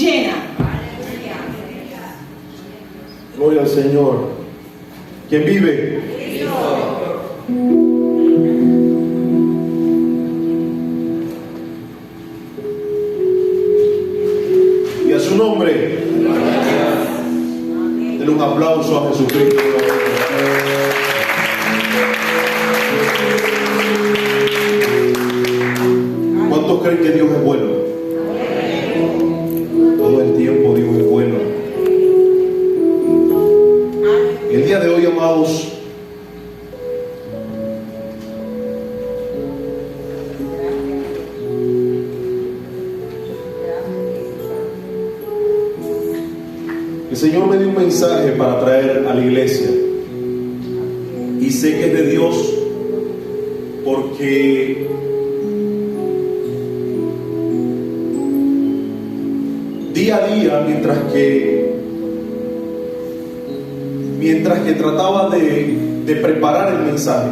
llena. Gloria al Señor. ¿Quién vive? Y a su nombre, denle un aplauso a Jesucristo. ¿Cuántos creen que Dios es bueno? Todo el tiempo Dios es bueno. El día de hoy, amados, el Señor me dio un mensaje para traer a la iglesia, y sé que es de Dios porque día a día, mientras que trataba de preparar el mensaje,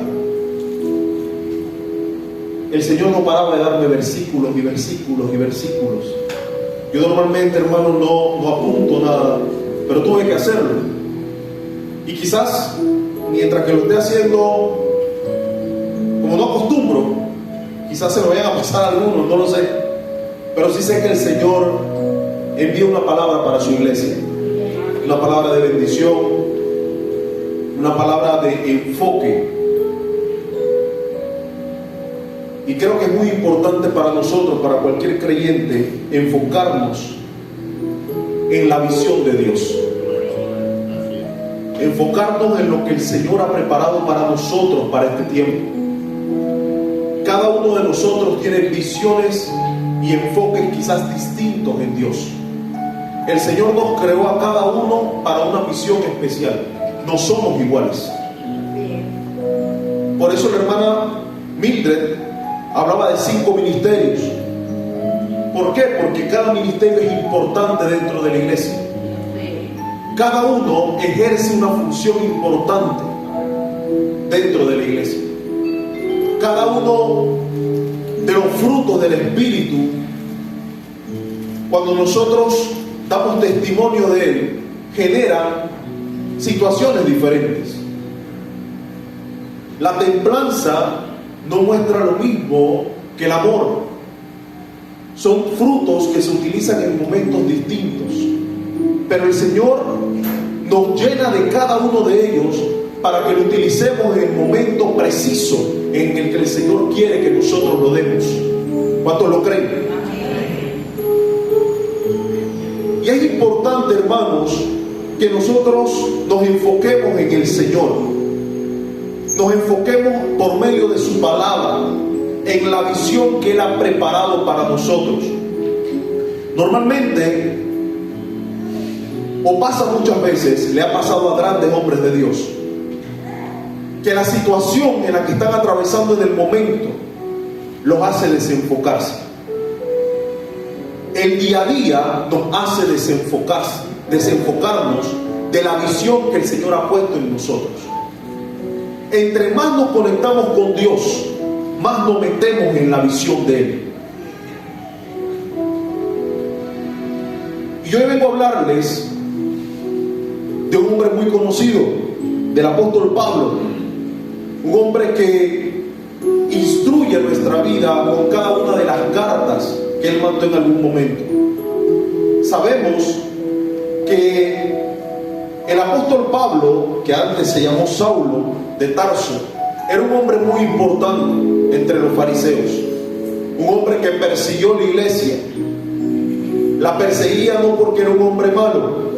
el Señor no paraba de darme versículos y versículos y versículos. Yo normalmente, hermano, no apunto nada, pero tuve que hacerlo. Y quizás, mientras que lo esté haciendo, como no acostumbro, quizás se me vayan a pasar algunos, no lo sé. Pero sí sé que el Señor envía una palabra para su iglesia, una palabra de bendición, una palabra de enfoque. Y creo que es muy importante para nosotros, para cualquier creyente, enfocarnos en la visión de Dios, enfocarnos en lo que el Señor ha preparado para nosotros para este tiempo. Cada uno de nosotros tiene visiones y enfoques quizás distintos en Dios. El Señor nos creó a cada uno para una misión especial. No somos iguales. Por eso la hermana Mildred hablaba de 5 ministerios. ¿Por qué? Porque cada ministerio es importante dentro de la iglesia. Cada uno ejerce una función importante dentro de la iglesia. Cada uno de los frutos del Espíritu, cuando nosotros damos testimonio de Él, genera situaciones diferentes. La templanza no muestra lo mismo que el amor. Son frutos que se utilizan en momentos distintos, pero el Señor nos llena de cada uno de ellos para que lo utilicemos en el momento preciso en el que el Señor quiere que nosotros lo demos. ¿Cuántos lo creen? Y es importante, hermanos, que nosotros nos enfoquemos en el Señor, nos enfoquemos por medio de su palabra en la visión que Él ha preparado para nosotros. Normalmente, o pasa muchas veces, le ha pasado a grandes hombres de Dios, que la situación en la que están atravesando en el momento los hace desenfocarse. El día a día nos hace desenfocarnos de la visión que el Señor ha puesto en nosotros. Entre más nos conectamos con Dios, más nos metemos en la visión de Él. Y yo hoy vengo a hablarles de un hombre muy conocido, del apóstol Pablo, un hombre que instruye nuestra vida con cada una de las cartas que él mandó en algún momento. Sabemos que el apóstol Pablo, que antes se llamó Saulo de Tarso, era un hombre muy importante entre los fariseos, un hombre que persiguió la iglesia. La perseguía no porque era un hombre malo,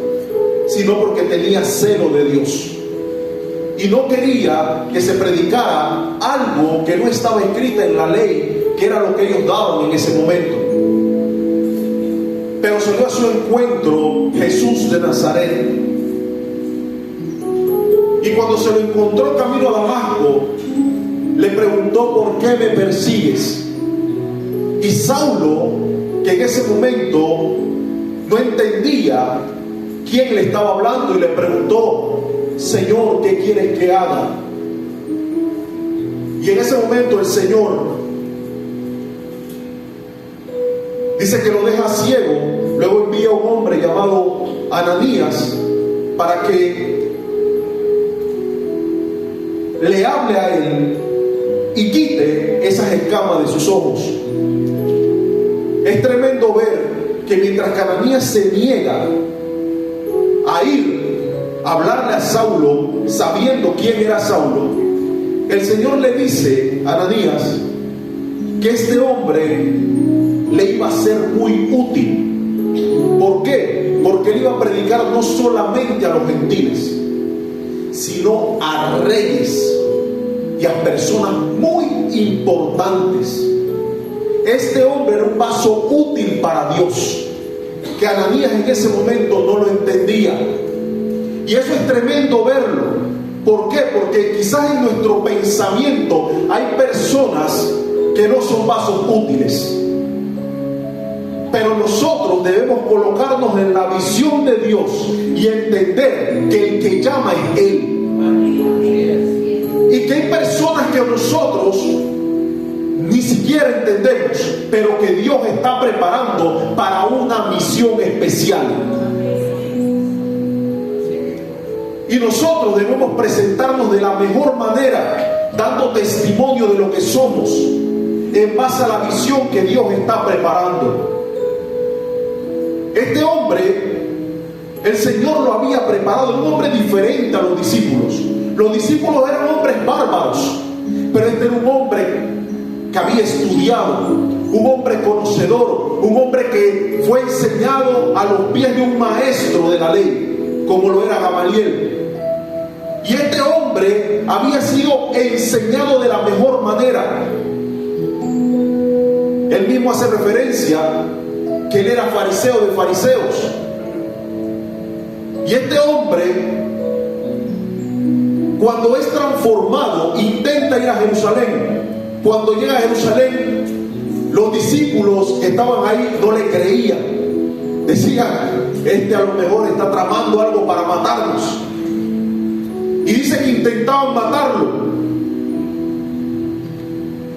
sino porque tenía celo de Dios y no quería que se predicara algo que no estaba escrito en la ley, que era lo que ellos daban en ese momento. Pero salió a su encuentro Jesús de Nazaret, y cuando se lo encontró camino a Damasco, le preguntó: ¿por qué me persigues? Y Saulo, que en ese momento no entendía quién le estaba hablando, y le preguntó: Señor, ¿qué quieres que haga? Y en ese momento el Señor dice que lo deja ciego. Luego envía a un llamado Ananías para que le hable a él y quite esas escamas de sus ojos. Es tremendo ver que mientras que Ananías se niega a ir a hablarle a Saulo, sabiendo quién era Saulo, el Señor le dice a Ananías que este hombre le iba a ser muy útil. ¿Por qué? Porque él iba a predicar no solamente a los gentiles, sino a reyes y a personas muy importantes. Este hombre era un vaso útil para Dios, que Ananías en ese momento no lo entendía. Y eso es tremendo verlo. ¿Por qué? Porque quizás en nuestro pensamiento hay personas que no son vasos útiles. Pero nosotros debemos colocarnos en la visión de Dios y entender que el que llama es Él. Y que hay personas que nosotros ni siquiera entendemos, pero que Dios está preparando para una misión especial. Y nosotros debemos presentarnos de la mejor manera, dando testimonio de lo que somos, en base a la visión que Dios está preparando. Este hombre, el Señor lo había preparado, un hombre diferente a los discípulos. Los discípulos eran hombres bárbaros, pero este era un hombre que había estudiado, un hombre conocedor, un hombre que fue enseñado a los pies de un maestro de la ley, como lo era Gamaliel. Y este hombre había sido enseñado de la mejor manera. Él mismo hace referencia que él era fariseo de fariseos. Y este hombre, cuando es transformado, intenta ir a Jerusalén. Cuando llega a Jerusalén, los discípulos que estaban ahí no le creían. Decían, a lo mejor está tramando algo para matarnos. Y dice que intentaban matarlo.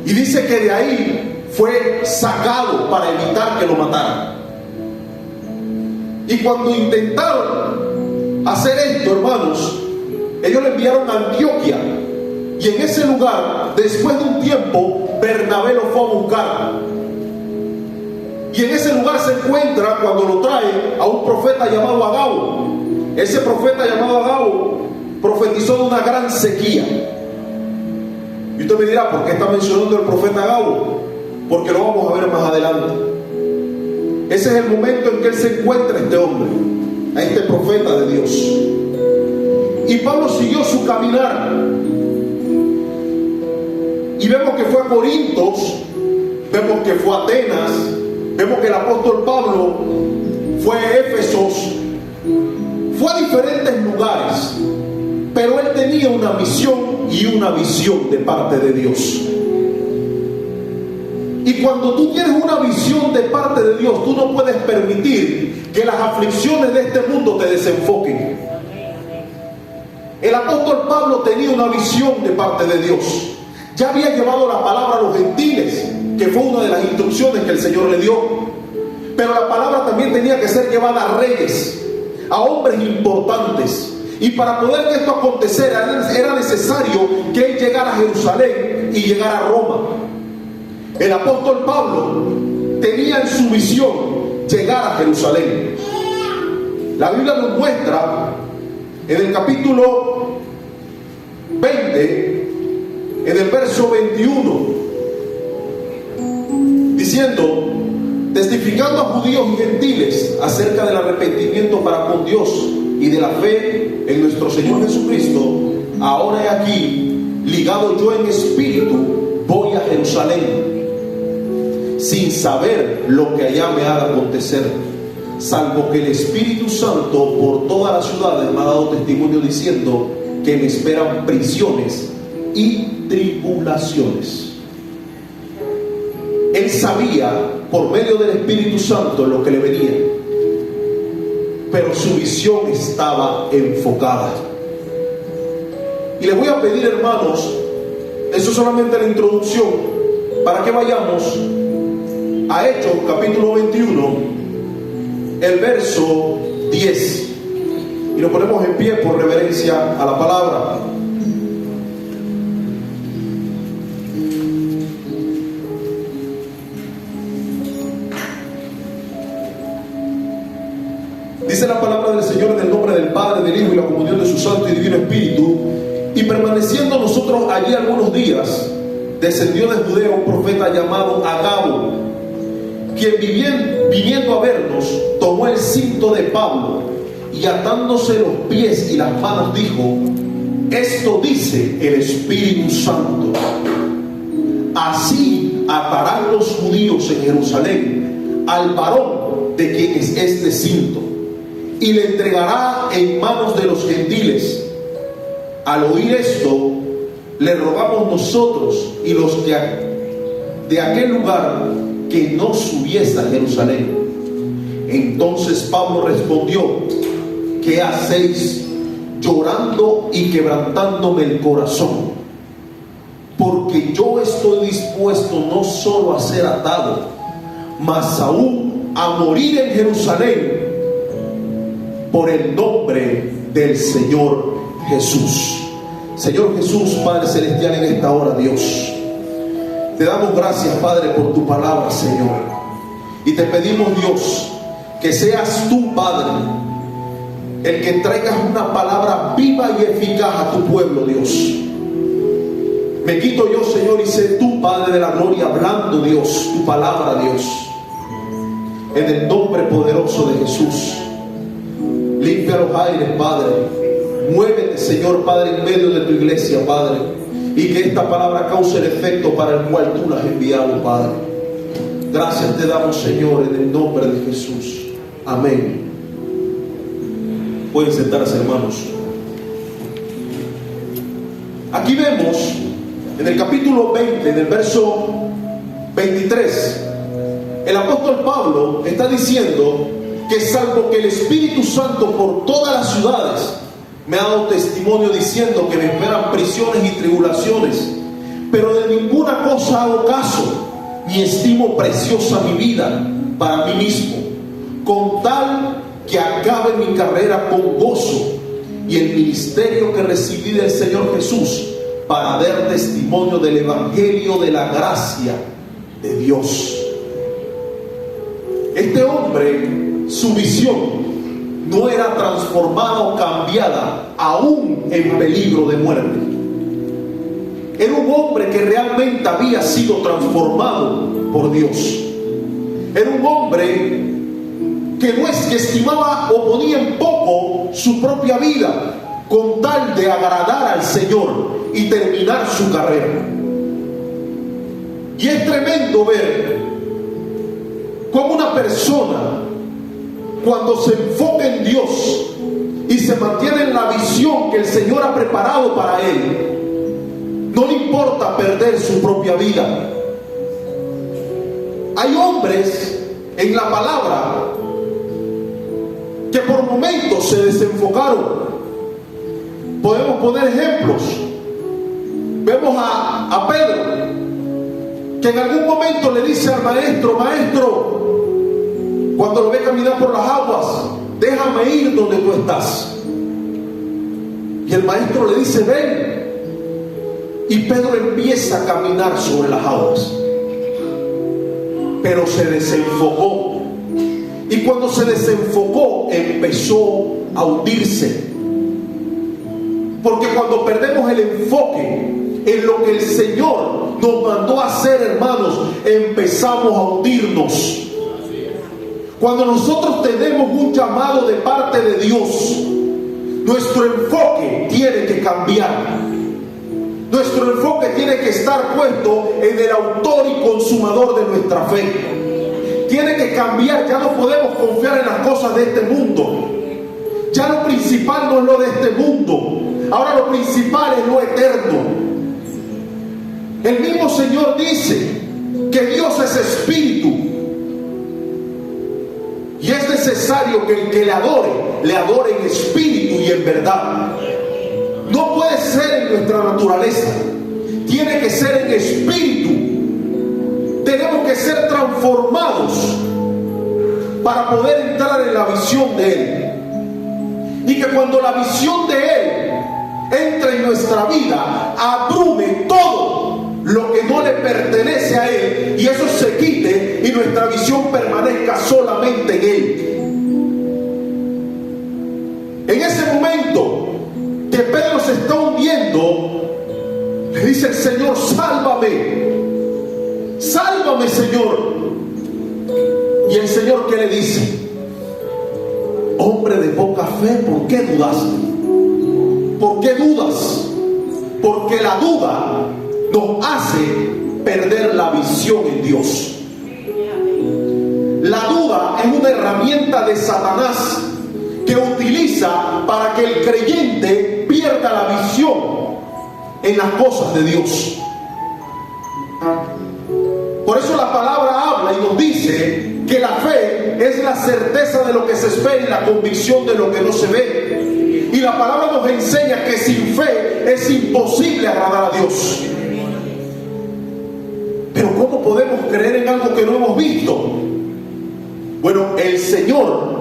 Y dice que de ahí fue sacado para evitar que lo mataran. Y cuando intentaron hacer esto, hermanos, ellos le enviaron a Antioquia. Y en ese lugar, después de un tiempo, Bernabé lo fue a buscar. Y en ese lugar se encuentra, cuando lo trae, a un profeta llamado Agabo. Ese profeta llamado Agabo profetizó de una gran sequía. Y usted me dirá, ¿por qué está mencionando el profeta Agabo? Porque lo vamos a ver más adelante. Ese es el momento en que él se encuentra, este hombre, a este profeta de Dios. Y Pablo siguió su caminar. Y vemos que fue a Corintos, vemos que fue a Atenas, vemos que el apóstol Pablo fue a Éfesos, fue a diferentes lugares. Pero él tenía una misión y una visión de parte de Dios. Y cuando tú tienes una visión de parte de Dios, tú no puedes permitir que las aflicciones de este mundo te desenfoquen. El apóstol Pablo tenía una visión de parte de Dios. Ya había llevado la palabra a los gentiles, que fue una de las instrucciones que el Señor le dio. Pero la palabra también tenía que ser llevada a reyes, a hombres importantes. Y para poder que esto aconteciera era necesario que él llegara a Jerusalén y llegara a Roma. El apóstol Pablo tenía en su visión llegar a Jerusalén. La Biblia nos muestra en el capítulo 20, en el verso 21, diciendo, testificando a judíos y gentiles acerca del arrepentimiento para con Dios y de la fe en nuestro Señor Jesucristo, ahora he aquí, ligado yo en espíritu, voy a Jerusalén, sin saber lo que allá me ha de acontecer, salvo que el Espíritu Santo por todas las ciudades me ha dado testimonio diciendo que me esperan prisiones y tribulaciones. Él sabía por medio del Espíritu Santo lo que le venía, pero su visión estaba enfocada. Y les voy a pedir, hermanos, eso es solamente la introducción, para que vayamos a Hechos capítulo 21, el verso 10. Y nos ponemos en pie por reverencia a la palabra. Dice la palabra del Señor en el nombre del Padre, del Hijo y la comunión de su Santo y Divino Espíritu. Y permaneciendo nosotros allí algunos días, descendió de Judea un profeta llamado Agabo, quien viniendo a vernos, tomó el cinto de Pablo y atándose los pies y las manos dijo: esto dice el Espíritu Santo, así atarán los judíos en Jerusalén al varón de quien es este cinto, y le entregará en manos de los gentiles. Al oír esto, le rogamos nosotros y los que de aquel lugar que no subiese a Jerusalén. Entonces Pablo respondió: ¿qué hacéis llorando y quebrantándome el corazón? Porque yo estoy dispuesto no solo a ser atado, mas aún a morir en Jerusalén por el nombre del Señor Jesús. Señor Jesús, Padre Celestial, en esta hora, Dios, te damos gracias, Padre, por tu palabra, Señor. Y te pedimos, Dios, que seas tú, Padre, el que traigas una palabra viva y eficaz a tu pueblo, Dios. Me quito yo, Señor, y sé tú, Padre de la gloria, hablando, Dios, tu palabra, Dios. En el nombre poderoso de Jesús. Limpia los aires, Padre. Muévete, Señor, Padre, en medio de tu iglesia, Padre. Y que esta palabra cause el efecto para el cual tú la has enviado, Padre. Gracias te damos, Señor, en el nombre de Jesús. Amén. Pueden sentarse, hermanos. Aquí vemos en el capítulo 20, en el verso 23, el apóstol Pablo está diciendo que salvo que el Espíritu Santo por todas las ciudades me ha dado testimonio diciendo que me esperan prisiones y tribulaciones, pero de ninguna cosa hago caso, ni estimo preciosa mi vida para mí mismo, con tal que acabe mi carrera con gozo y el ministerio que recibí del Señor Jesús, para dar testimonio del Evangelio de la gracia de Dios. Este hombre, su visión no era transformada o cambiada, aún en peligro de muerte. Era un hombre que realmente había sido transformado por Dios. Era un hombre que no es que estimaba o ponía en poco su propia vida con tal de agradar al Señor y terminar su carrera. Y es tremendo ver cómo una persona, cuando se enfoca en Dios y se mantiene en la visión que el Señor ha preparado para él, no le importa perder su propia vida. Hay hombres en la palabra que por momentos se desenfocaron. Podemos poner ejemplos. Vemos a Pedro, que en algún momento le dice al maestro: maestro, cuando lo ve caminar por las aguas, déjame ir donde tú estás. Y el maestro le dice: ven. Y Pedro empieza a caminar sobre las aguas, pero se desenfocó. Y cuando se desenfocó, empezó a hundirse. Porque cuando perdemos el enfoque en lo que el Señor nos mandó a hacer, hermanos, empezamos a hundirnos. Cuando nosotros tenemos un llamado de parte de Dios, nuestro enfoque tiene que cambiar. Nuestro enfoque tiene que estar puesto en el autor y consumador de nuestra fe. Tiene que cambiar. Ya no podemos confiar en las cosas de este mundo. Ya lo principal no es lo de este mundo. Ahora lo principal es lo eterno. El mismo Señor dice que Dios es espíritu, y es necesario que el que le adore en espíritu y en verdad. No puede ser en nuestra naturaleza, tiene que ser en espíritu. Tenemos que ser transformados para poder entrar en la visión de Él. Y que cuando la visión de Él entre en nuestra vida, abrume todo lo que no le pertenece a Él, y eso se quite y nuestra visión permanezca solamente en Él. En ese momento que Pedro se está hundiendo, le dice el Señor: sálvame, sálvame, Señor. Y el Señor, ¿qué le dice? Hombre de poca fe, ¿por qué dudaste? ¿Por qué dudas? Porque la duda nos hace perder la visión en Dios. La duda es una herramienta de Satanás que utiliza para que el creyente pierda la visión en las cosas de Dios. Por eso la palabra habla y nos dice que la fe es la certeza de lo que se espera y la convicción de lo que no se ve. Y la palabra nos enseña que sin fe es imposible agradar a Dios. Pero ¿cómo podemos creer en algo que no hemos visto? Bueno, el Señor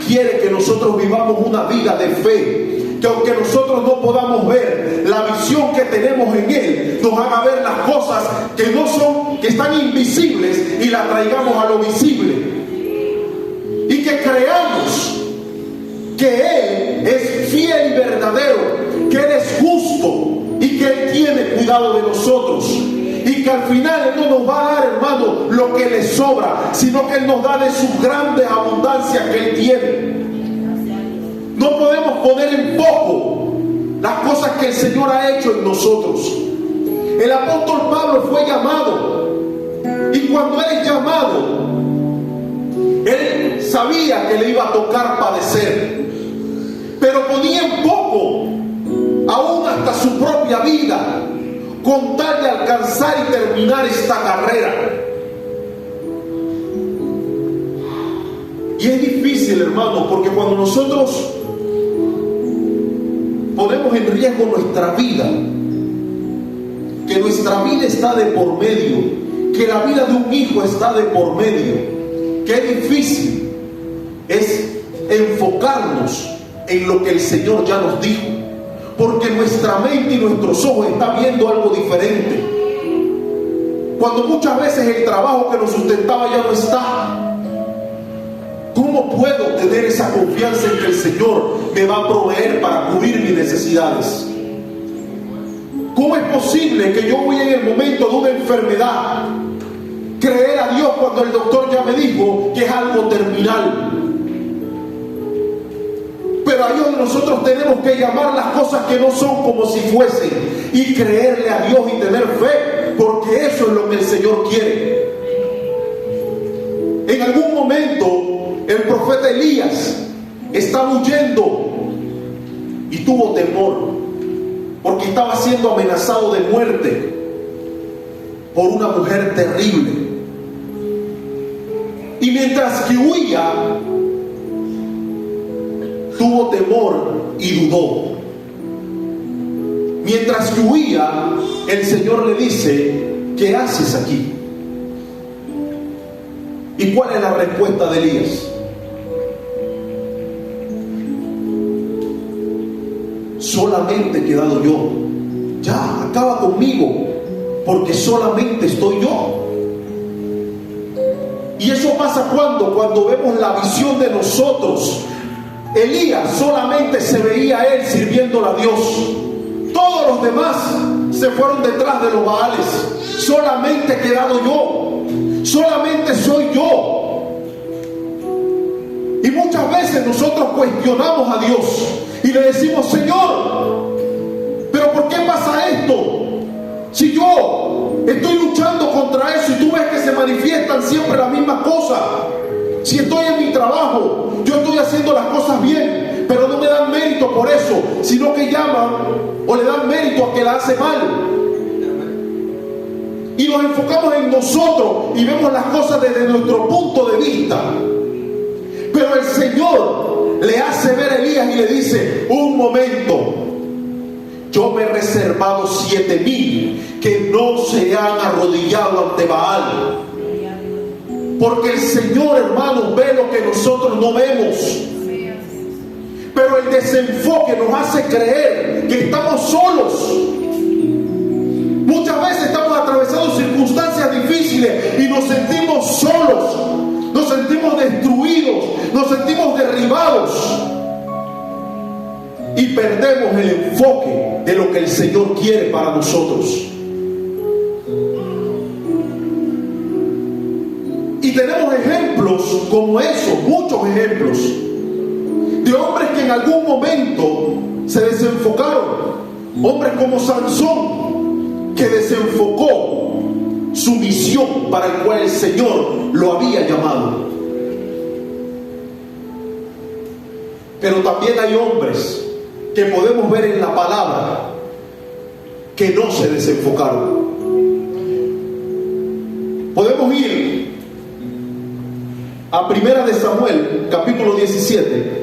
quiere que nosotros vivamos una vida de fe, que aunque nosotros no podamos ver, la visión que tenemos en Él nos haga ver las cosas que no son, que están invisibles, y las traigamos a lo visible, y que creamos que Él es fiel y verdadero, que Él es justo y que Él tiene cuidado de nosotros, y que al final Él no nos va a dar, hermano, lo que le sobra, sino que Él nos da de sus grandes abundancias que Él tiene. No podemos poner en poco las cosas que el Señor ha hecho en nosotros. El apóstol Pablo fue llamado, y cuando él es llamado, él sabía que le iba a tocar padecer, pero ponía en poco, aún hasta su propia vida, con tal de alcanzar y terminar esta carrera. Y es difícil, hermano, porque cuando nosotros ponemos en riesgo nuestra vida, que nuestra vida está de por medio, que la vida de un hijo está de por medio, qué difícil es enfocarnos en lo que el Señor ya nos dijo, porque nuestra mente y nuestros ojos están viendo algo diferente. Cuando muchas veces el trabajo que nos sustentaba ya no está, ¿cómo puedo tener esa confianza en que el Señor me va a proveer para cubrir mis necesidades? ¿Cómo es posible que yo voy en el momento de una enfermedad creer a Dios cuando el doctor ya me dijo que es algo terminal? Pero ahí donde nosotros tenemos que llamar las cosas que no son como si fuesen, y creerle a Dios y tener fe, porque eso es lo que el Señor quiere. En algún momento el profeta Elías estaba huyendo y tuvo temor, porque estaba siendo amenazado de muerte por una mujer terrible. Y mientras que huía, tuvo temor y dudó. Mientras que huía, el Señor le dice: ¿qué haces aquí? ¿Y cuál es la respuesta de Elías? Solamente he quedado yo. Ya, acaba conmigo, porque solamente estoy yo. Y eso pasa cuando vemos la visión de nosotros. Elías solamente se veía a él sirviéndole a Dios. Todos los demás se fueron detrás de los Baales. Solamente he quedado yo. Solamente soy yo. Y muchas veces nosotros cuestionamos a Dios y le decimos: Señor, ¿pero por qué pasa esto? Si yo estoy luchando contra eso y tú ves que se manifiestan siempre las mismas cosas. Si estoy en mi trabajo, yo estoy haciendo las cosas bien, pero no me dan mérito por eso, sino que llaman o le dan mérito a que la hace mal. Y nos enfocamos en nosotros y vemos las cosas desde nuestro punto de vista. Pero el Señor le hace ver a Elías y le dice: un momento, yo me he reservado 7,000 que no se han arrodillado ante Baal. Porque el Señor, hermanos, ve lo que nosotros no vemos. Pero el desenfoque nos hace creer que estamos solos. Muchas veces estamos atravesando circunstancias difíciles y nos sentimos solos, nos sentimos destruidos, nos sentimos derribados y perdemos el enfoque de lo que el Señor quiere para nosotros. Y tenemos ejemplos como esos, muchos ejemplos de hombres que en algún momento se desenfocaron. Hombres como Sansón, que desenfocó su misión para el cual el Señor lo había llamado. Pero también hay hombres que podemos ver en la palabra que no se desenfocaron. Podemos ir a Primera de Samuel, capítulo 17.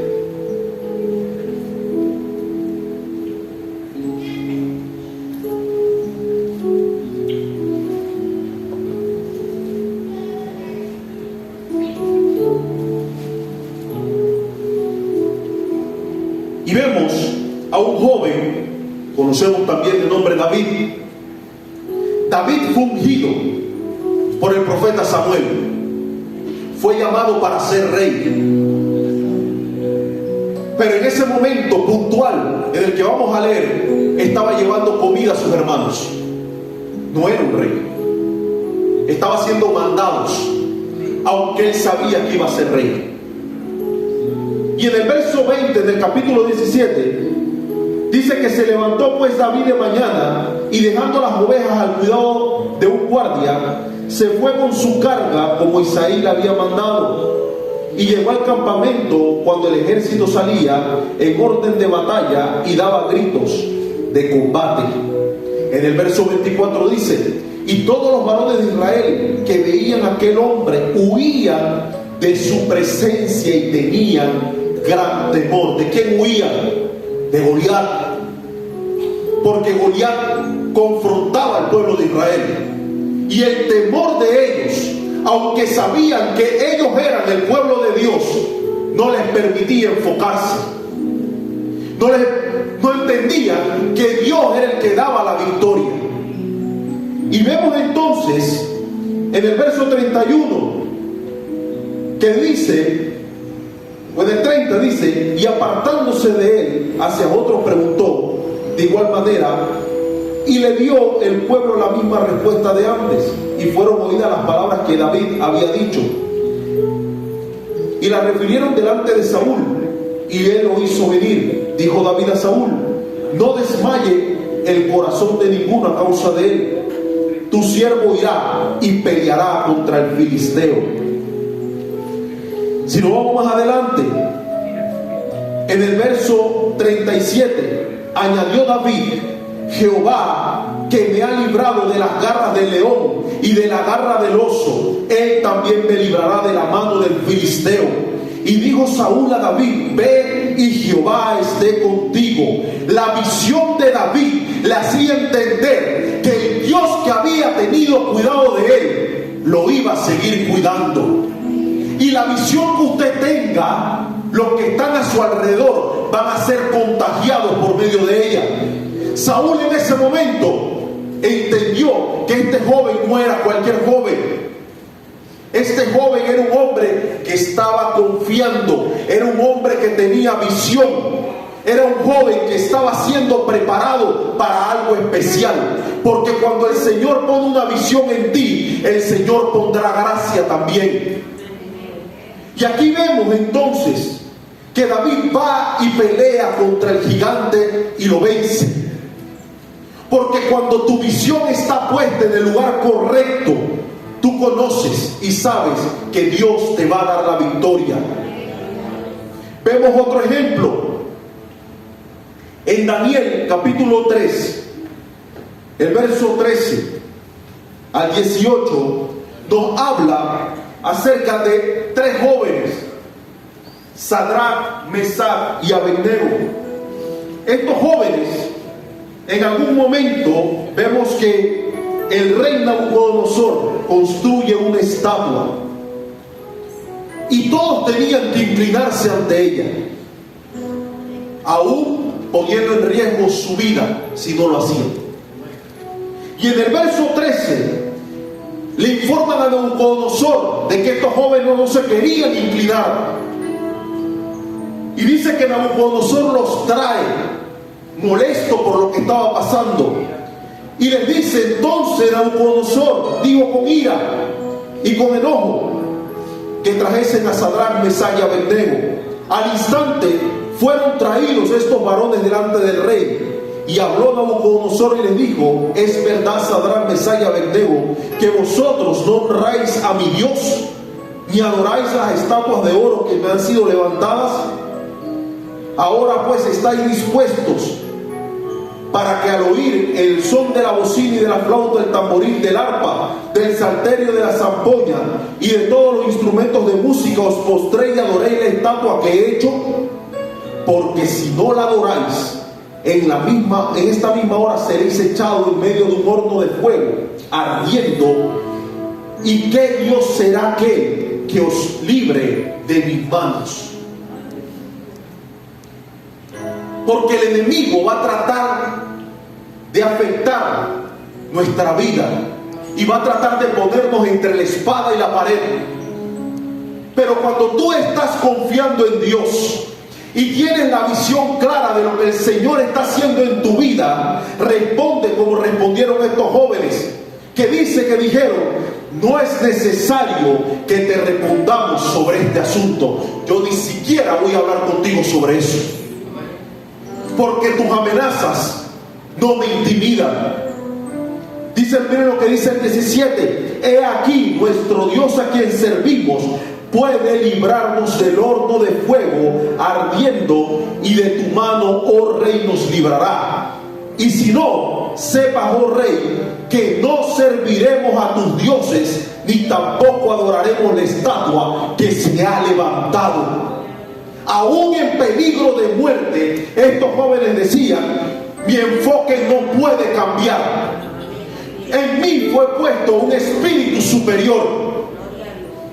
Y vemos a un joven, conocemos también el nombre David. David fue ungido por el profeta Samuel. Fue llamado para ser rey. Pero en ese momento puntual en el que vamos a leer, estaba llevando comida a sus hermanos. No era un rey. Estaba siendo mandados, aunque él sabía que iba a ser rey. Y en el verso 20 del capítulo 17 dice que se levantó pues David de mañana y dejando las ovejas al cuidado de un guardia, se fue con su carga como Isaí le había mandado, y llegó al campamento cuando el ejército salía en orden de batalla y daba gritos de combate. En el verso 24 dice: y todos los varones de Israel que veían a aquel hombre huían de su presencia y tenían gran temor. ¿De quién huían? De Goliat. Porque Goliat confrontaba al pueblo de Israel. Y el temor de ellos, aunque sabían que ellos eran el pueblo de Dios, no les permitía enfocarse. No entendían que Dios era el que daba la victoria. Y vemos entonces en el verso 31 que dice, o en el 30 dice: y apartándose de él hacia otro preguntó de igual manera, y le dio el pueblo la misma respuesta de antes, y fueron oídas las palabras que David había dicho, y las refirieron delante de Saúl, y él lo hizo venir. Dijo David a Saúl: no desmaye el corazón de ninguno a causa de él, tu siervo irá y peleará contra el filisteo. Si nos vamos más adelante, en el verso 37, añadió David: Jehová, que me ha librado de las garras del león y de la garra del oso, él también me librará de la mano del filisteo. Y dijo Saúl a David: ve y Jehová esté contigo. La visión de David le hacía entender que el Dios que había tenido cuidado de él lo iba a seguir cuidando. Y la visión que usted tenga, los que están a su alrededor van a ser contagiados por medio de ella. Saúl en ese momento entendió que este joven no era cualquier joven. Este joven era un hombre que estaba confiando, era un hombre que tenía visión, era un joven que estaba siendo preparado para algo especial. Porque cuando el Señor pone una visión en ti, el Señor pondrá gracia también. Y aquí vemos entonces que David va y pelea contra el gigante y lo vence. Porque cuando tu visión está puesta en el lugar correcto, tú conoces y sabes que Dios te va a dar la victoria. Vemos otro ejemplo en Daniel capítulo 3, el verso 13 al 18 nos habla acerca de tres jóvenes: Sadrach, Mesach y Abednego. Estos jóvenes, en algún momento vemos que el rey Nabucodonosor construye una estatua y todos tenían que inclinarse ante ella, aún poniendo en riesgo su vida si no lo hacían. Y en el verso 13 le informan a Nabucodonosor de que estos jóvenes no se querían inclinar, y dice que Nabucodonosor los trae molesto por lo que estaba pasando, y les dice: entonces Nabucodonosor dijo con ira y con enojo que trajesen a Sadrach, Mesach y Abednego. Al instante fueron traídos estos varones delante del rey, y habló Nabucodonosor y les dijo: es verdad, Sadrach, Mesach y Abednego, que vosotros no honráis a mi Dios, ni adoráis las estatuas de oro que me han sido levantadas. Ahora pues estáis dispuestos para que al oír el son de la bocina y de la flauta, del tamboril, del arpa, del salterio, de la zampoña y de todos los instrumentos de música os postréis y adoréis la estatua que he hecho? Porque si no la adoráis, en esta misma hora seréis echados en medio de un horno de fuego ardiendo. ¿Y qué Dios será aquel que os libre de mis manos? Porque el enemigo va a tratar de afectar nuestra vida y va a tratar de ponernos entre la espada y la pared. Pero cuando tú estás confiando en Dios y tienes la visión clara de lo que el Señor está haciendo en tu vida, responde como respondieron estos jóvenes, que dijeron: no es necesario que te respondamos sobre este asunto. Yo ni siquiera voy a hablar contigo sobre eso, porque tus amenazas no me intimidan. Dice, miren lo que dice el 17: he aquí nuestro Dios a quien servimos puede librarnos del horno de fuego ardiendo, y de tu mano, oh rey, nos librará. Y si no, sepas, oh rey, que no serviremos a tus dioses, ni tampoco adoraremos la estatua que se ha levantado. Aún en peligro de muerte, estos jóvenes decían: mi enfoque no puede cambiar. En mí fue puesto un espíritu superior,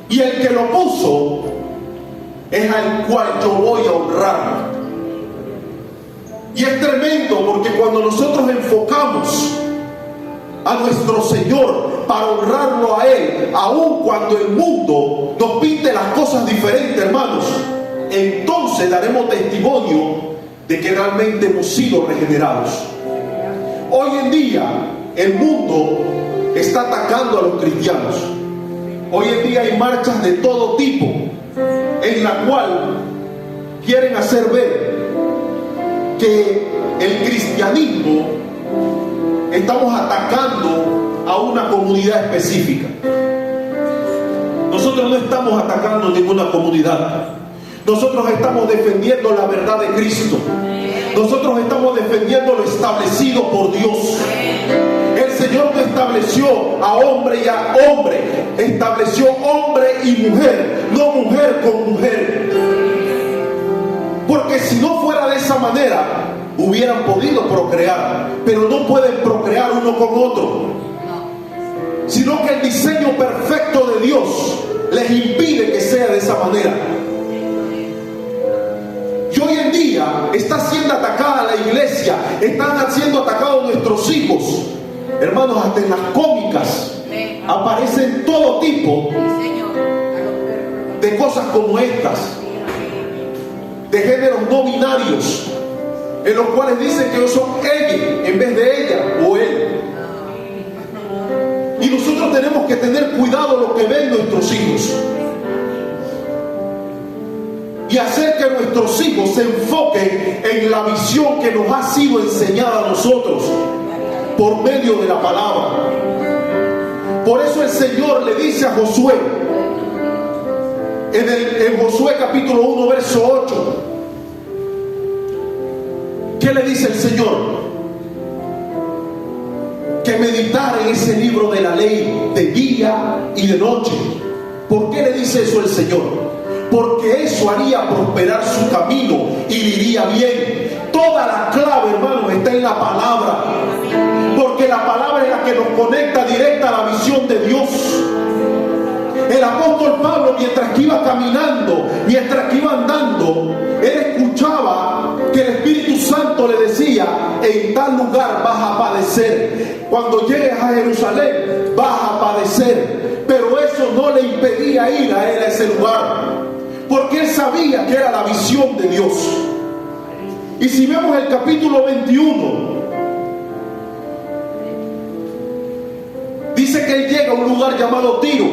y el que lo puso es al cual yo voy a honrar. Y es tremendo, porque cuando nosotros enfocamos a nuestro Señor para honrarlo a Él, aun cuando el mundo nos pinte las cosas diferentes, hermanos, entonces daremos testimonio de que realmente hemos sido regenerados. Hoy en día el mundo está atacando a los cristianos. Hoy en día hay marchas de todo tipo en la cual quieren hacer ver que el cristianismo estamos atacando a una comunidad específica. Nosotros no estamos atacando ninguna comunidad. Nosotros estamos defendiendo la verdad de Cristo. Nosotros estamos defendiendo lo establecido por Dios. El Señor no estableció a hombre y a hombre, estableció hombre y mujer, no mujer con mujer. Porque si no fuera de esa manera, hubieran podido procrear, pero no pueden procrear uno con otro, sino que el diseño perfecto de Dios les impide que sea de esa manera. Y hoy en día está siendo atacada la iglesia, están siendo atacados nuestros hijos. Hermanos, hasta en las cómicas aparecen todo tipo de cosas como estas, de géneros no binarios, en los cuales dicen que ellos son ella en vez de ella o él. Y nosotros tenemos que tener cuidado lo que ven nuestros hijos y hacer que nuestros hijos se enfoquen en la visión que nos ha sido enseñada a nosotros por medio de la palabra. Por eso el Señor le dice a Josué en Josué capítulo 1 verso 8, ¿qué le dice el Señor? Que meditara en ese libro de la ley de día y de noche. ¿Por qué le dice eso el Señor? Porque eso haría prosperar su camino y le iría bien. Toda la clave, hermano, está en la palabra, porque la palabra es la que nos conecta directa a la visión de Dios. El el apóstol Pablo, mientras que iba caminando, mientras que iba andando, él escuchaba que el Espíritu Santo le decía: en tal lugar vas a padecer, cuando llegues a Jerusalén vas a padecer. Pero eso no le impedía ir a él a ese lugar, porque él sabía que era la visión de Dios. Y si vemos el capítulo 21, dice que él llega a un lugar llamado Tiro.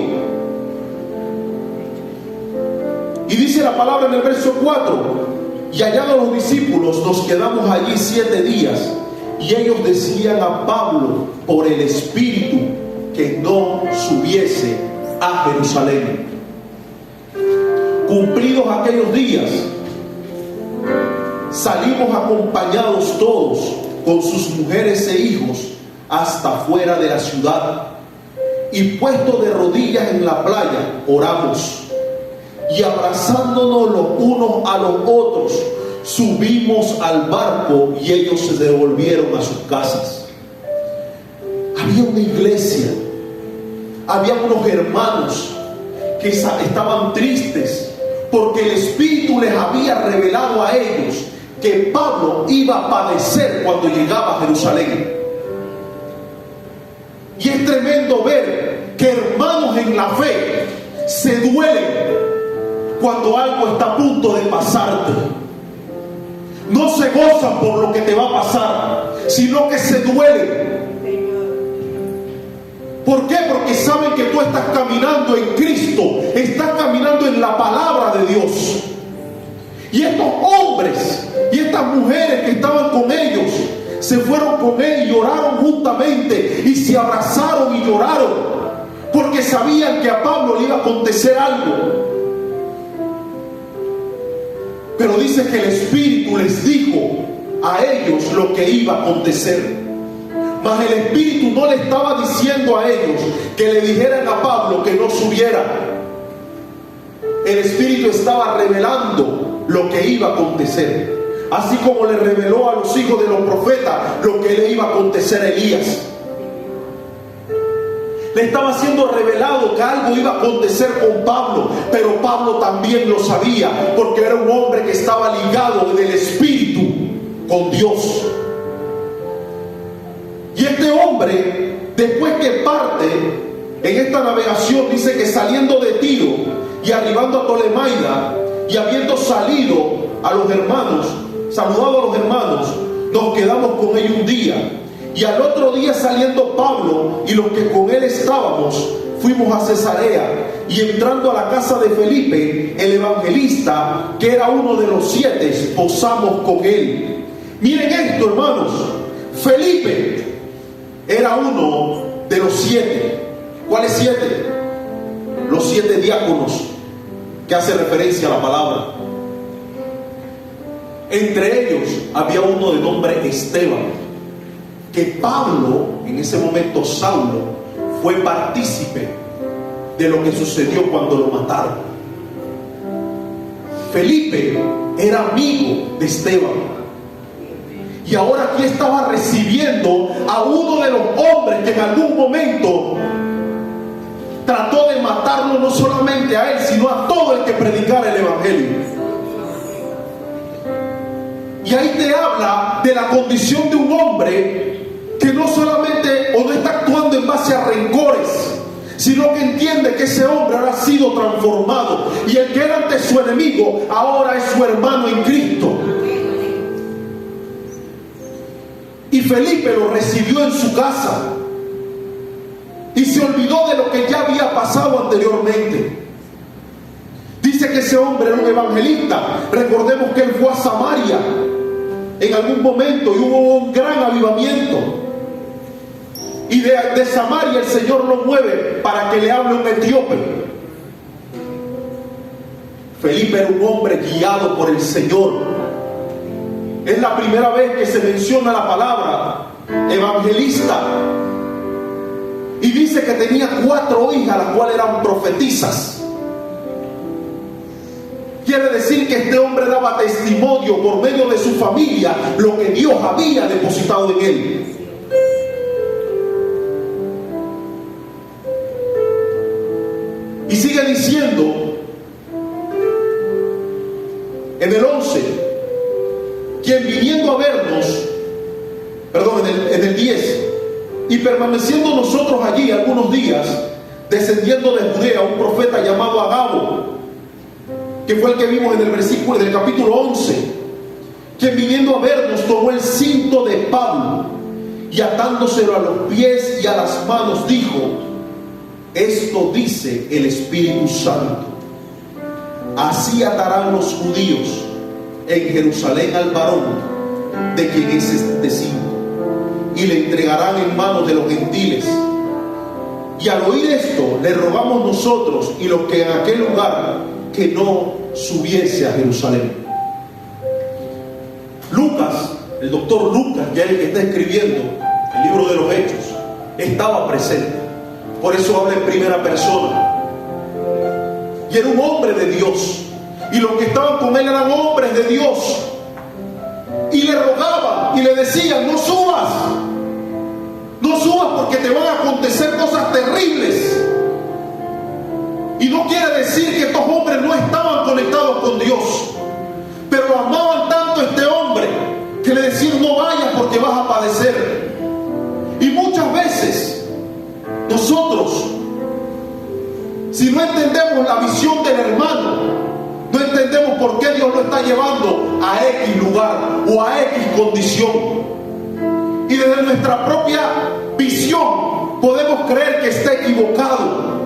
Y dice la palabra en el verso 4: y hallados los discípulos, nos quedamos allí 7 días. Y ellos decían a Pablo por el Espíritu que no subiese a Jerusalén. Cumplidos aquellos días, salimos acompañados todos con sus mujeres e hijos hasta fuera de la ciudad, y puestos de rodillas en la playa, oramos, y abrazándonos los unos a los otros, subimos al barco y ellos se devolvieron a sus casas. Había una iglesia, había unos hermanos que estaban tristes porque el Espíritu les había revelado a ellos que Pablo iba a padecer cuando llegaba a Jerusalén. Y es tremendo ver que hermanos en la fe se duelen cuando algo está a punto de pasarte. No se gozan por lo que te va a pasar, sino que se duelen. ¿Por qué? Porque saben que tú estás caminando en Cristo, estás caminando en la palabra de Dios. Y estos hombres y estas mujeres que estaban con ellos se fueron con él y lloraron juntamente, y se abrazaron y lloraron, porque sabían que a Pablo le iba a acontecer algo. Pero dice que el Espíritu les dijo a ellos lo que iba a acontecer. Mas el Espíritu no le estaba diciendo a ellos que le dijeran a Pablo que no subiera. El Espíritu estaba revelando lo que iba a acontecer, así como le reveló a los hijos de los profetas lo que le iba a acontecer a Elías. Le estaba siendo revelado que algo iba a acontecer con Pablo, pero Pablo también lo sabía, porque era un hombre que estaba ligado del Espíritu con Dios. Y este hombre, después que parte en esta navegación, dice que saliendo de Tiro y arribando a Tolemaida, y habiendo salido a los hermanos, saludado a los hermanos, nos quedamos con ellos un día. Y al otro día, saliendo Pablo y los que con él estábamos, fuimos a Cesarea, y entrando a la casa de Felipe, el evangelista, que era uno de los 7, posamos con él. Miren esto, hermanos. Felipe era uno de los 7. ¿Cuáles 7? Los 7 diáconos, que hace referencia a la palabra. Entre ellos había uno de nombre Esteban, que Pablo, en ese momento Saulo, fue partícipe de lo que sucedió cuando lo mataron. Felipe era amigo de Esteban, y ahora aquí estaba recibiendo a uno de los hombres que en algún momento trató de matarlo, no solamente a él, sino a todo el que predicara el evangelio. Y ahí te habla de la condición de un hombre que no solamente o no está actuando en base a rencores, sino que entiende que ese hombre ahora ha sido transformado, y el que era antes su enemigo ahora es su hermano en Cristo. Y Felipe lo recibió en su casa y se olvidó de lo que ya había pasado anteriormente. Dice que ese hombre era un evangelista. Recordemos que él fue a Samaria en algún momento y hubo un gran avivamiento, y de Samaria el Señor lo mueve para que le hable un etíope. Felipe era un hombre guiado por el Señor. Es la primera vez que se menciona la palabra evangelista, y dice que tenía 4 hijas, las cuales eran profetisas. Quiere decir que este hombre daba testimonio por medio de su familia lo que Dios había depositado en él. Y sigue diciendo en el 11, quien viniendo a vernos, en el 10, y permaneciendo nosotros allí algunos días, descendiendo de Judea, un profeta llamado Agabo, que fue el que vimos en el versículo del capítulo 11, quien viniendo a vernos tomó el cinto de Pablo y atándoselo a los pies y a las manos dijo: esto dice el Espíritu Santo, así atarán los judíos en Jerusalén al varón de quien es este cinto, y le entregarán en manos de los gentiles. Y al oír esto, le rogamos nosotros y los que en aquel lugar que no subiese a Jerusalén. Lucas, el doctor Lucas, ya el que está escribiendo el libro de los Hechos, estaba presente. Por eso habla en primera persona. Y era un hombre de Dios. Y los que estaban con él eran hombres de Dios. Y le rogaban y le decían: no subas. No subas porque te van a acontecer cosas terribles. Y no quiere decir que estos hombres no estaban conectados con Dios, pero amaban tanto a este hombre que le decían: no vayas porque vas a padecer. Y muchas veces nosotros, si no entendemos la visión del hermano, no entendemos por qué Dios lo está llevando a X lugar o a X condición. Y desde nuestra propia visión podemos creer que está equivocado,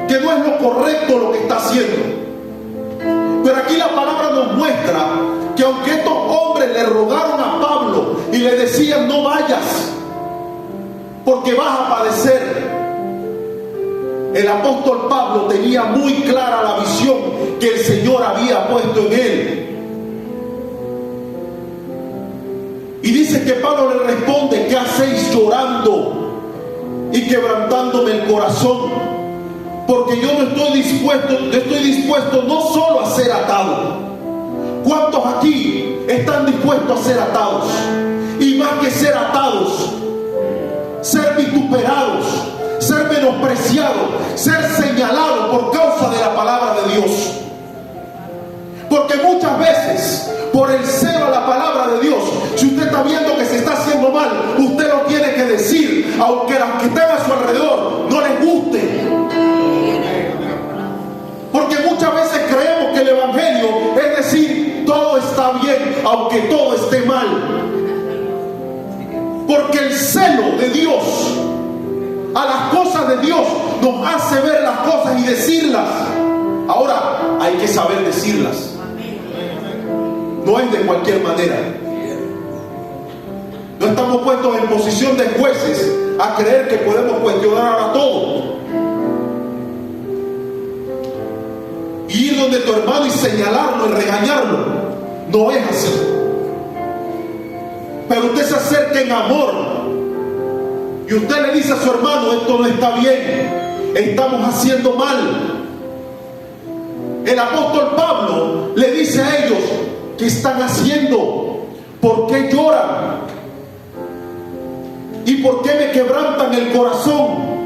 que no es lo correcto lo que está haciendo. Pero aquí la palabra nos muestra que aunque estos hombres le rogaron a Pablo y le decían: no vayas porque vas a padecer, el apóstol Pablo tenía muy clara la visión que el Señor había puesto en él. Y dice que Pablo le responde: ¿qué hacéis llorando y quebrantándome el corazón? Porque yo estoy dispuesto no solo a ser atado. ¿Cuántos aquí están dispuestos a ser atados? Y más que ser atados, ser vituperados, ser menospreciados, ser señalados por causa de la palabra de Dios. Porque muchas veces, por el celo a la palabra de Dios, si usted está viendo que se está haciendo mal, usted lo tiene que decir, aunque a los que están a su alrededor no les guste. Porque muchas veces creemos que el evangelio es decir: todo está bien aunque todo esté mal. Porque el celo de Dios a las cosas de Dios nos hace ver las cosas y decirlas. Ahora hay que saber decirlas. No es de cualquier manera. No estamos puestos en posición de jueces a creer que podemos cuestionar ahora todo. Y ir donde tu hermano y señalarlo y regañarlo. No es así. Pero usted se acerca en amor y usted le dice a su hermano: esto no está bien, estamos haciendo mal. El apóstol Pablo le dice a ellos: ¿qué están haciendo? ¿Por qué lloran? ¿Y por qué me quebrantan el corazón?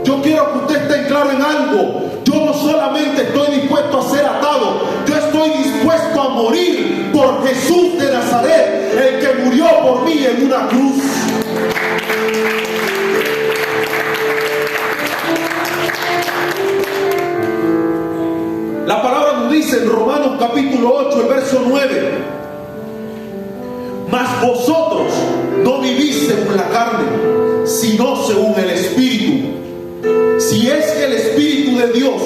Yo quiero que usted esté claro en algo. Yo no solamente estoy dispuesto a ser atado, yo estoy dispuesto a morir por Jesús de Nazaret, el que murió por mí en una cruz. La palabra nos dice en Romanos capítulo 8, el verso 9: mas vosotros no vivís según la carne, sino según el Espíritu. Si es que el Espíritu de Dios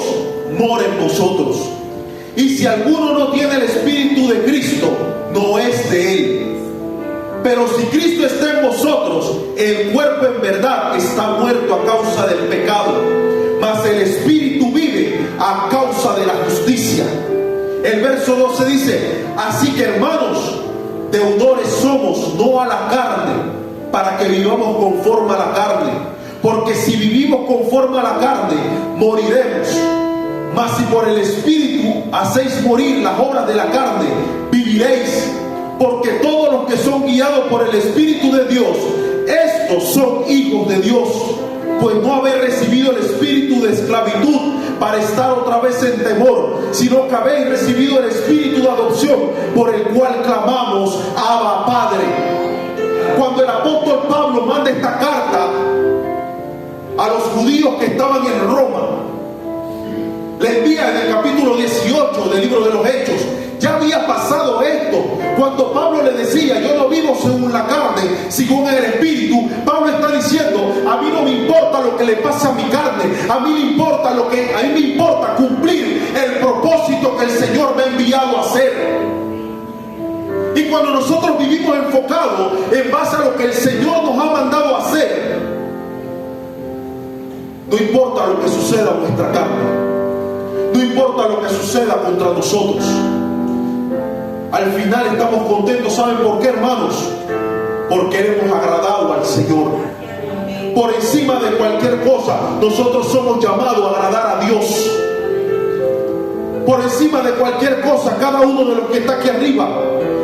mora en vosotros. Y si alguno no tiene el Espíritu de Cristo, no es de él. Pero si Cristo está en vosotros, el cuerpo en verdad está muerto a causa del pecado, mas el Espíritu vive a causa de la justicia. El verso 12 dice: así que, hermanos, deudores somos, no a la carne, para que vivamos conforme a la carne. Porque si vivimos conforme a la carne, moriremos. Mas si por el Espíritu hacéis morir las obras de la carne, viviréis. Porque todos los que son guiados por el Espíritu de Dios, estos son hijos de Dios. pues no habéis recibido el espíritu de esclavitud para estar otra vez en temor, sino que habéis recibido el espíritu de adopción, por el cual clamamos, Abba, Padre. Cuando el apóstol Pablo manda esta carta a los judíos que estaban en Roma, le envía en el capítulo 18 del libro de los Hechos. Ya había pasado esto. Cuando Pablo le decía, yo no vivo según la carne, según el espíritu, Pablo está diciendo, a mí no me importa lo que le pasa a mi carne, a mí me importa cumplir el propósito que el Señor me ha enviado a hacer. Y cuando nosotros vivimos enfocados en base a lo que el Señor nos ha mandado a hacer, no importa lo que suceda en nuestra carne, no importa lo que suceda contra nosotros, al final estamos contentos. ¿Saben por qué, hermanos? Porque hemos agradado al Señor. Por encima de cualquier cosa, nosotros somos llamados a agradar a Dios. Por encima de cualquier cosa, cada uno de los que está aquí arriba,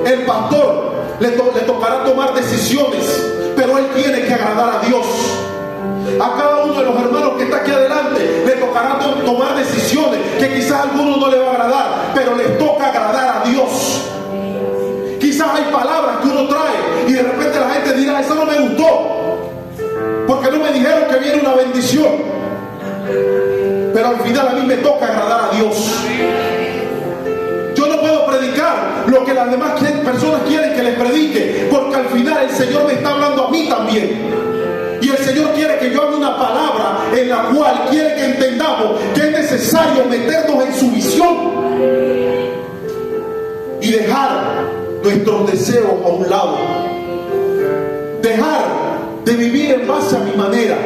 el pastor le tocará tomar decisiones, pero él tiene que agradar a Dios. A cada uno de los hermanos que está aquí adelante le tocará tomar decisiones que quizás a algunos no le va a agradar, pero les toca agradar a Dios. Quizás hay palabras que uno trae y de repente la gente dirá, eso no me gustó, porque no me dijeron que viene una bendición. Pero al final a mí me toca agradar a Dios. Yo no puedo predicar lo que las demás personas quieren que les predique, porque al final el Señor me está hablando a mí también. Y el Señor quiere que yo haga una palabra en la cual quiere que entendamos que es necesario meternos en su visión y dejar nuestros deseos a un lado, dejar de vivir en base a mi manera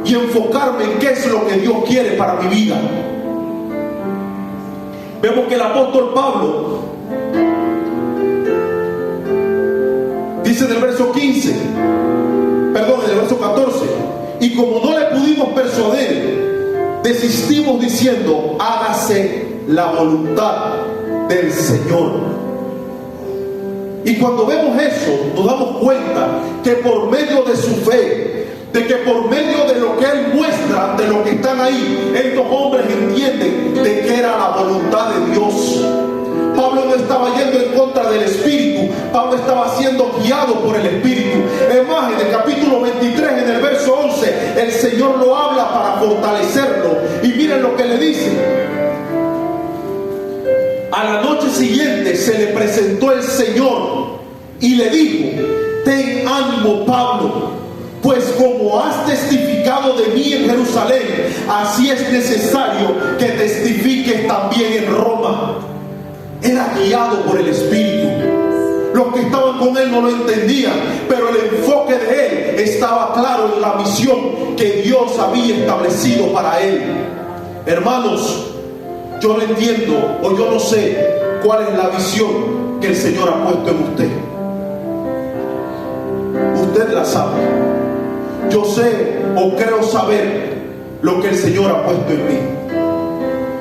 y enfocarme en qué es lo que Dios quiere para mi vida. Vemos que el apóstol Pablo dice en el verso 14, y como no le pudimos persuadir, desistimos diciendo, hágase la voluntad del Señor. Y cuando vemos eso, nos damos cuenta que por medio de su fe, de que por medio de lo que Él muestra ante los que están ahí, estos hombres entienden de que era la voluntad de Dios. Pablo no estaba yendo en contra del Espíritu, Pablo estaba siendo guiado por el Espíritu. Es más, en el capítulo 23, en el verso 11, el Señor lo habla para fortalecerlo. Y miren lo que le dice. A la noche siguiente se le presentó el Señor y le dijo, ten ánimo, Pablo, pues como has testificado de mí en Jerusalén, así es necesario que testifiques también en Roma. Era guiado por el Espíritu. Los que estaban con él no lo entendían, pero el enfoque de él estaba claro en la misión que Dios había establecido para él. Hermanos, yo no entiendo o yo no sé cuál es la visión que el Señor ha puesto en usted. Usted la sabe. Yo sé o creo saber lo que el Señor ha puesto en mí.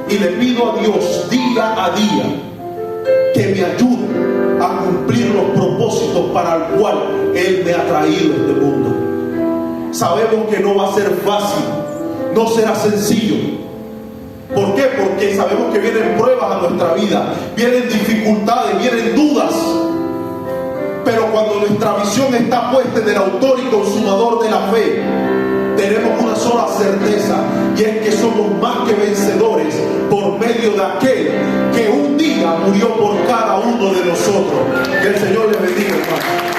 Y le pido a Dios día a día que me ayude a cumplir los propósitos para el cual Él me ha traído a este mundo. Sabemos que no va a ser fácil, no será sencillo. ¿Por qué? Porque sabemos que vienen pruebas a nuestra vida, vienen dificultades, vienen dudas. Pero cuando nuestra visión está puesta en el autor y consumador de la fe, tenemos una sola certeza, y es que somos más que vencedores por medio de aquel que un día murió por cada uno de nosotros. Que el Señor les bendiga, hermano.